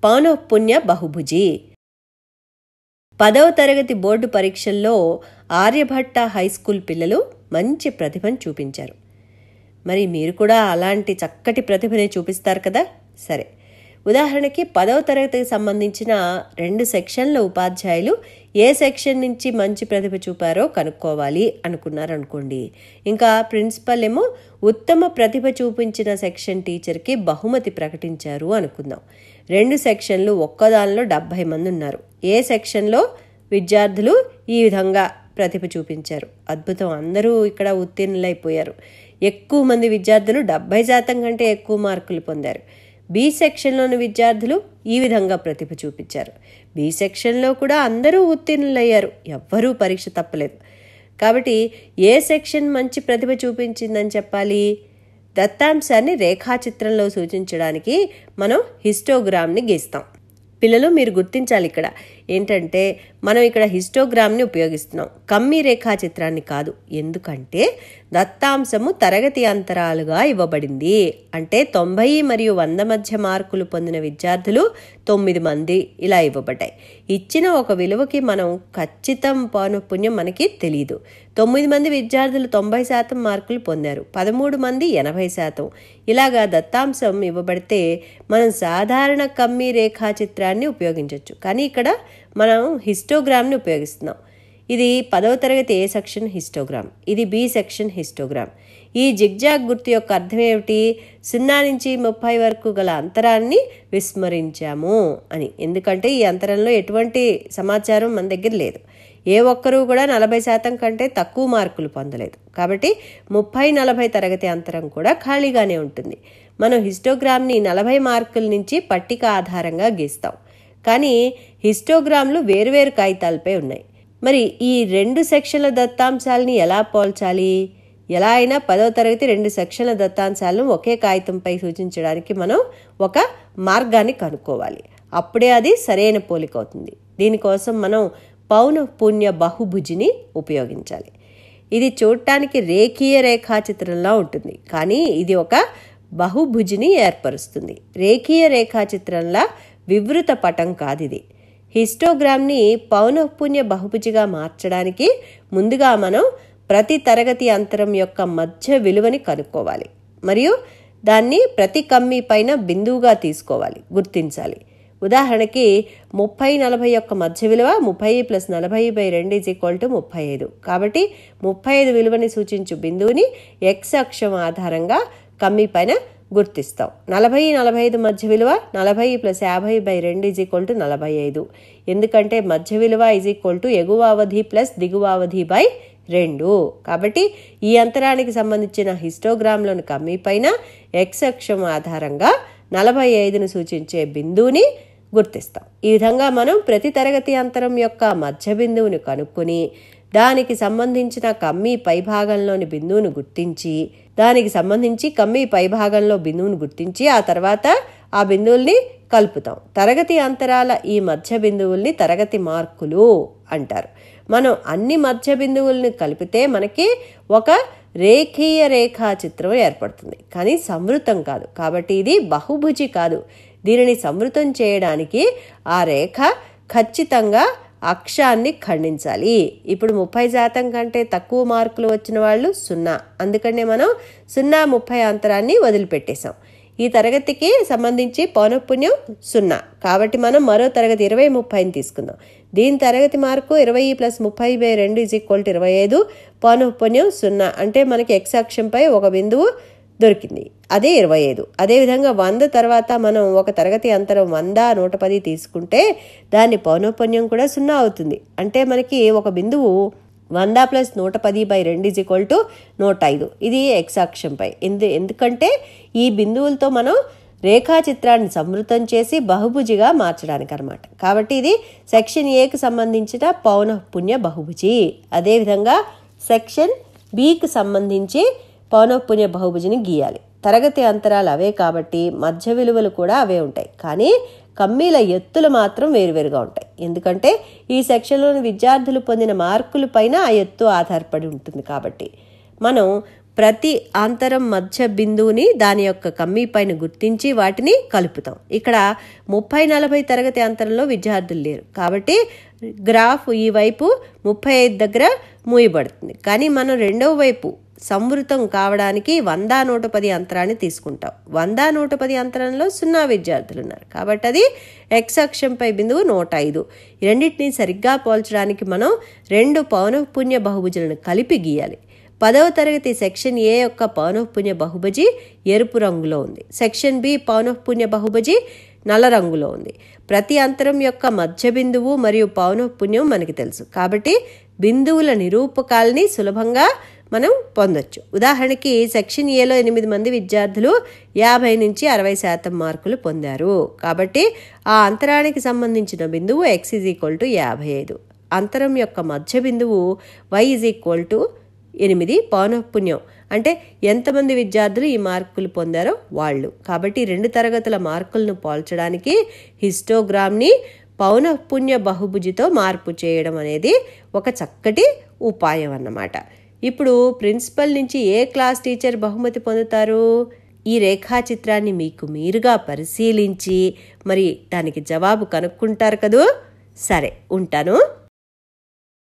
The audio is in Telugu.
పౌనఃపున్య బహుభుజి. 10వ తరగతి బోర్డు పరీక్షల్లో ఆర్యభట్ట హైస్కూల్ పిల్లలు మంచి ప్రతిభను చూపించారు. మరి మీరు కూడా అలాంటి చక్కటి ప్రతిభనే చూపిస్తారు కదా. సరే, ఉదాహరణకి 10వ తరగతికి సంబంధించిన 2 సెక్షన్ల ఉపాధ్యాయులు ఏ సెక్షన్ నుంచి మంచి ప్రతిభ చూపారో కనుక్కోవాలి అనుకున్నారనుకోండి. ఇంకా ప్రిన్సిపల్ ఏమో ఉత్తమ ప్రతిభ చూపించిన సెక్షన్ టీచర్కి బహుమతి ప్రకటించారు అనుకుందాం. 2 సెక్షన్లు ఒక్కదానిలో 70 మంది ఉన్నారు. ఏ సెక్షన్లో విద్యార్థులు ఈ విధంగా ప్రతిభ చూపించారు. అద్భుతం, అందరూ ఇక్కడ ఉత్తీర్ణులైపోయారు. ఎక్కువ మంది విద్యార్థులు 70% కంటే ఎక్కువ మార్కులు పొందారు. బి సెక్షన్లోని విద్యార్థులు ఈ విధంగా ప్రతిభ చూపించారు. బి సెక్షన్లో కూడా అందరూ ఉత్తీర్ణులయ్యారు, ఎవ్వరూ పరీక్ష తప్పలేదు. కాబట్టి ఏ సెక్షన్ మంచి ప్రతిభ చూపించిందని చెప్పాలి? దత్తాంశాన్ని రేఖాచిత్రంలో సూచించడానికి మనం హిస్టోగ్రామ్ని గీస్తాం. పిల్లలు మీరు గుర్తించాలి, ఇక్కడ ఏంటంటే మనం ఇక్కడ హిస్టోగ్రామ్ని ఉపయోగిస్తున్నాం, కమ్మీ రేఖాచిత్రాన్ని కాదు. ఎందుకంటే దత్తాంశము తరగతి అంతరాలుగా ఇవ్వబడింది. అంటే 90 మరియు 100 మధ్య మార్కులు పొందిన విద్యార్థులు 9 మంది ఇలా ఇవ్వబడ్డాయి. ఇచ్చిన ఒక విలువకి మనం ఖచ్చితం పౌనఃపున్యం మనకి తెలియదు. 9 మంది విద్యార్థులు 90% మార్కులు పొందారు, 13 మంది 80%. ఇలాగా దత్తాంశం ఇవ్వబడితే మనం సాధారణ కమ్మీ రేఖాచిత్రాన్ని ఉపయోగించవచ్చు. కానీ ఇక్కడ మనం హిస్టోగ్రామ్ని ఉపయోగిస్తున్నాం. ఇది 10వ తరగతి ఏ సెక్షన్ హిస్టోగ్రామ్, ఇది బి సెక్షన్ హిస్టోగ్రామ్. ఈ జిగ్జాగ్ గుర్తు యొక్క అర్థం ఏమిటి? 0 నుంచి 30 వరకు గల అంతరాన్ని విస్మరించాము అని. ఎందుకంటే ఈ అంతరంలో ఎటువంటి సమాచారం మన దగ్గర లేదు. ఏ ఒక్కరూ కూడా 40% కంటే తక్కువ మార్కులు పొందలేదు. కాబట్టి 30-40 తరగతి అంతరం కూడా ఖాళీగానే ఉంటుంది. మనం హిస్టోగ్రామ్ని 40 మార్కుల నుంచి పట్టిక ఆధారంగా గీస్తాం. కానీ హిస్టోగ్రామ్లు వేరువేరు కాగితాలపై ఉన్నాయి. మరి ఈ 2 సెక్షన్ల దత్తాంశాలని ఎలా పోల్చాలి? ఎలా అయినా 10వ తరగతి 2 సెక్షన్ల దత్తాంశాలను ఒకే కాగితంపై సూచించడానికి మనం ఒక మార్గాన్ని కనుక్కోవాలి. అప్పుడే అది సరైన పోలిక అవుతుంది. దీనికోసం మనం పౌనఃపున్య బహుభుజిని ఉపయోగించాలి. ఇది చూడటానికి రేఖీయ రేఖాచిత్రంలా ఉంటుంది, కానీ ఇది ఒక బహుభుజిని ఏర్పరుస్తుంది. రేఖీయ రేఖాచిత్రంలా వివృత పటం కాదు ఇది. హిస్టోగ్రామ్ని పౌనఃపున్య బహుభుజిగా మార్చడానికి ముందుగా మనం ప్రతి తరగతి అంతరం యొక్క మధ్య విలువని కనుక్కోవాలి. మరియు దాన్ని ప్రతి కమ్మీ పైన బిందువుగా తీసుకోవాలి, గుర్తించాలి. ఉదాహరణకి 30-40 యొక్క మధ్య విలువ 30 + 40/2 = 35. కాబట్టి 35 విలువని సూచించు బిందువుని x అక్షం ఆధారంగా కమ్మీ పైన గుర్తిస్తాం. 40-45 మధ్య విలువ 40 + 50/2 = 45. ఎందుకంటే మధ్య విలువ ఎగువ అవధి + దిగువ అవధి 2. కాబట్టి ఈ అంతరానికి సంబంధించిన హిస్టోగ్రామ్లోని కమ్మీ పైన x అక్షం ఆధారంగా 45ను సూచించే బిందువుని గుర్తిస్తాం. ఈ విధంగా మనం ప్రతి తరగతి అంతరం యొక్క మధ్య బిందువుని కనుక్కొని దానికి సంబంధించిన కమ్మీ పైభాగంలోని బిందువును గుర్తించి దానికి సంబంధించి కమ్మీ పైభాగంలో బిందువును గుర్తించి ఆ తర్వాత ఆ బిందువుల్ని కలుపుతాం. తరగతి అంతరాల ఈ మధ్య బిందువుల్ని తరగతి మార్కులు అంటారు. మనం అన్ని మధ్య బిందువుల్ని కలిపితే మనకి ఒక రేఖీయ రేఖాచిత్రం ఏర్పడుతుంది, కానీ సంవృతం కాదు. కాబట్టి ఇది బహుభుజి కాదు. దీనిని సంవృతం చేయడానికి ఆ రేఖ ఖచ్చితంగా అక్షాన్ని ఖండించాలి. ఇప్పుడు 30% కంటే తక్కువ మార్కులు వచ్చిన వాళ్ళు 0. అందుకనే మనం 0-30 అంతరాన్ని వదిలిపెట్టేశాం. ఈ తరగతికి సంబంధించి పౌనఃపున్యం 0. కాబట్టి మనం మరో తరగతి 20-30ని తీసుకుందాం. దీని తరగతి మార్కు 20 + 30/2 = 25. పౌనఃపున్యం 0 అంటే మనకి x అక్షంపై ఒక బిందువు దొరికింది, అదే 25. అదేవిధంగా 100 తర్వాత మనం ఒక తరగతి అంతరం 100-110 తీసుకుంటే దాని పౌనఃపున్యం కూడా 0 అవుతుంది. అంటే మనకి ఒక బిందువు 100 + 110/2 = 105. ఇది x అక్షంపై. ఎందుకంటే ఈ బిందువులతో మనం రేఖాచిత్రాన్ని సంవృతం చేసి బహుభుజిగా మార్చడానికి అన్నమాట. కాబట్టి ఇది సెక్షన్ ఏకి సంబంధించిన పౌనఃపున్య బహుభుజి. అదేవిధంగా సెక్షన్ బికి సంబంధించి పౌనఃపున్య బహుభుజిని గీయాలి. తరగతి అంతరాలు అవే కాబట్టి మధ్య విలువలు కూడా అవే ఉంటాయి, కానీ కమ్మీల ఎత్తులు మాత్రం వేరువేరుగా ఉంటాయి. ఎందుకంటే ఈ సెక్షన్లోని విద్యార్థులు పొందిన మార్కుల పైన ఆ ఎత్తు ఆధారపడి ఉంటుంది. కాబట్టి మనం ప్రతి అంతరం మధ్య బిందువుని దాని యొక్క కమ్మీ పైన గుర్తించి వాటిని కలుపుతాం. ఇక్కడ 30-40 తరగతి అంతరంలో విద్యార్థులు లేరు కాబట్టి గ్రాఫ్ ఈ వైపు 35 దగ్గర మూయబడుతుంది. కానీ మనం రెండవ వైపు సంవృతం కావడానికి 100-110 అంతరాన్ని తీసుకుంటాం. 100-110 అంతరంలో 0 విద్యార్థులు ఉన్నారు కాబట్టి అది ఎక్స్ అక్షంపై బిందువు 105. ఈ రెండింటినీ సరిగ్గా పోల్చడానికి మనం 2 పౌనఃపున్య బహుభుజులను కలిపి గీయాలి. 10వ తరగతి సెక్షన్ ఏ యొక్క పౌనఃపున్య బహుభుజి ఎరుపు రంగులో ఉంది. సెక్షన్ బి పౌనఃపున్య బహుభుజి నల్ల రంగులో ఉంది. ప్రతి అంతరం యొక్క మధ్య బిందువు మరియు పౌనఃపున్యం మనకి తెలుసు కాబట్టి బిందువుల నిరూపకాలని సులభంగా మనం పొందొచ్చు. ఉదాహరణకి సెక్షన్ ఏలో 8 మంది విద్యార్థులు 50-60% మార్కులు పొందారు కాబట్టి ఆ అంతరానికి సంబంధించిన బిందువు x=55. అంతరం యొక్క మధ్య బిందువు y=8 పౌనఃపున్యం అంటే ఎంతమంది విద్యార్థులు ఈ మార్కులు పొందారో వాళ్ళు. కాబట్టి 2 తరగతుల మార్కులను పోల్చడానికి హిస్టోగ్రామ్ని పౌనఃపున్య బహుభుజితో మార్పు చేయడం అనేది ఒక చక్కటి ఉపాయం అన్నమాట. ఇప్పుడు ప్రిన్సిపల్ నుంచి ఏ క్లాస్ టీచర్ బహుమతి పొందుతారు? ఈ రేఖాచిత్రాన్ని మీకు మీరుగా పరిశీలించి మరి దానికి జవాబు కనుక్కుంటారు కదూ. సరే, ఉంటాను.